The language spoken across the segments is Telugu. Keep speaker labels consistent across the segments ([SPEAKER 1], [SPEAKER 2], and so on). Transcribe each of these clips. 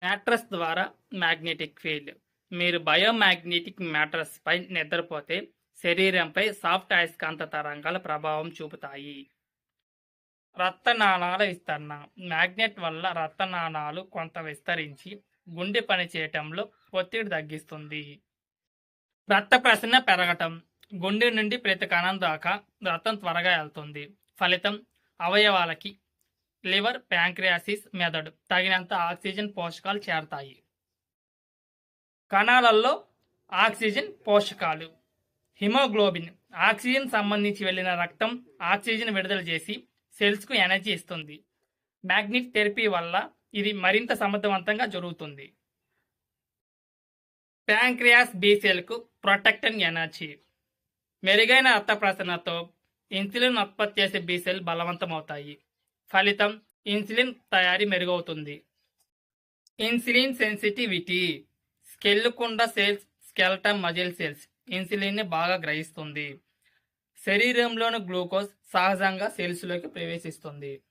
[SPEAKER 1] మ్యాట్రస్ ద్వారా మ్యాగ్నెటిక్ ఫీల్డ్. మీరు బయోమాగ్నెటిక్ మ్యాట్రస్ పై నిద్రపోతే శరీరంపై సాఫ్ట్ అయస్కాంత తరంగాలు ప్రభావం చూపుతాయి. రక్తనాళాల విస్తరణ. మ్యాగ్నెట్ వల్ల రక్తనాళాలు కొంత విస్తరించి గుండె పనిచేయటంలో ఒత్తిడి తగ్గిస్తుంది. రక్త ప్రసరణ పెరగటం. గుండె నుండి ప్రతి కణం దాకా రక్తం త్వరగా వెళ్తుంది. ఫలితం అవయవాలకి లివర్, ప్యాంక్రియాసిస్, మెదడు తగినంత ఆక్సిజన్ పోషకాలు చేరతాయి. కణాలలో ఆక్సిజన్ పోషకాలు. హిమోగ్లోబిన్ ఆక్సిజన్ సంబంధించి వెళ్ళిన రక్తం ఆక్సిజన్ విడుదల చేసి సెల్స్కు ఎనర్జీ ఇస్తుంది. మ్యాగ్నెట్ థెరపీ వల్ల ఇది మరింత సమర్థవంతంగా జరుగుతుంది. ప్యాంక్రియాస్ బి సెల్కు ప్రొటెక్టన్ ఎనర్జీ. మెరుగైన రక్త ప్రసరణతో ఇన్సులిన్ ఉత్పత్తి చేసే బి సెల్ బలవంతమవుతాయి. ఫలితం ఇన్సులిన్ తయారీ మెరుగవుతుంది. Insulin sensitivity. స్కెల్లుకుండ cells, skeletal muscle cells insulin ని బాగా గ్రహిస్తుంది. శరీరంలోని గ్లూకోజ్ సహజంగా సెల్స్లోకి ప్రవేశిస్తుంది.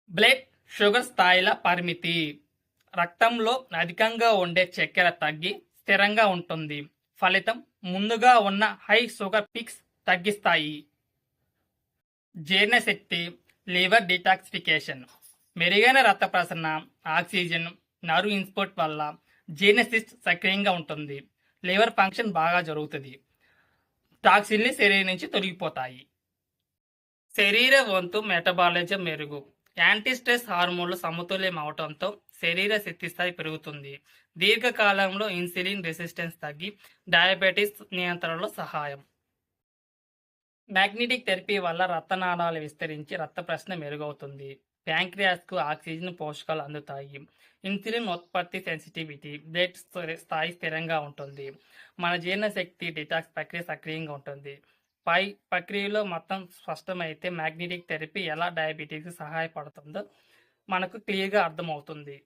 [SPEAKER 1] బ్లడ్ షుగర్ స్థాయిల పరిమితి. రక్తంలో అధికంగా ఉండే చక్కెర తగ్గి స్థిరంగా ఉంటుంది. ఫలితం ముందుగా ఉన్న హై షుగర్ పిక్స్ తగ్గిస్తాయి. జీర్ణశక్తి. Liver detoxification. మెరుగైన రక్త ప్రసరణ, ఆక్సిజన్, నర్వ్ ఇన్పుట్ వల్ల జీర్ణశక్తి సక్రియంగా ఉంటుంది. లివర్ ఫంక్షన్ బాగా జరుగుతుంది. టాక్సిన్లు శరీరం నుంచి తొలగిపోతాయి. శరీర వంతు మెటబాలిజం మెరుగు. యాంటీ స్ట్రెస్ హార్మోన్లు సమతుల్యం అవటంతో శరీర శక్తి స్థాయి పెరుగుతుంది. దీర్ఘకాలంలో ఇన్సులిన్ రెసిస్టెన్స్ తగ్గి డయాబెటీస్ నియంత్రణలో సహాయం. మ్యాగ్నెటిక్ థెరపీ వల్ల రక్తనాళాలు విస్తరించి రక్త ప్రసరణ మెరుగవుతుంది. ప్యాంక్రియాస్కు ఆక్సిజన్ పోషకాలు అందుతాయి. ఇన్సులిన్ ఉత్పత్తి సెన్సిటివిటీ. బ్లడ్ స్థాయి స్థిరంగా ఉంటుంది. మన జీర్ణశక్తి డిటాక్స్ ప్రక్రియ సక్రియంగా ఉంటుంది. పై ప్రక్రియలో మొత్తం స్పష్టమైతే మ్యాగ్నెటిక్ థెరపీ ఎలా డయాబెటీస్కి సహాయపడుతుందో మనకు క్లియర్గా అర్థమవుతుంది.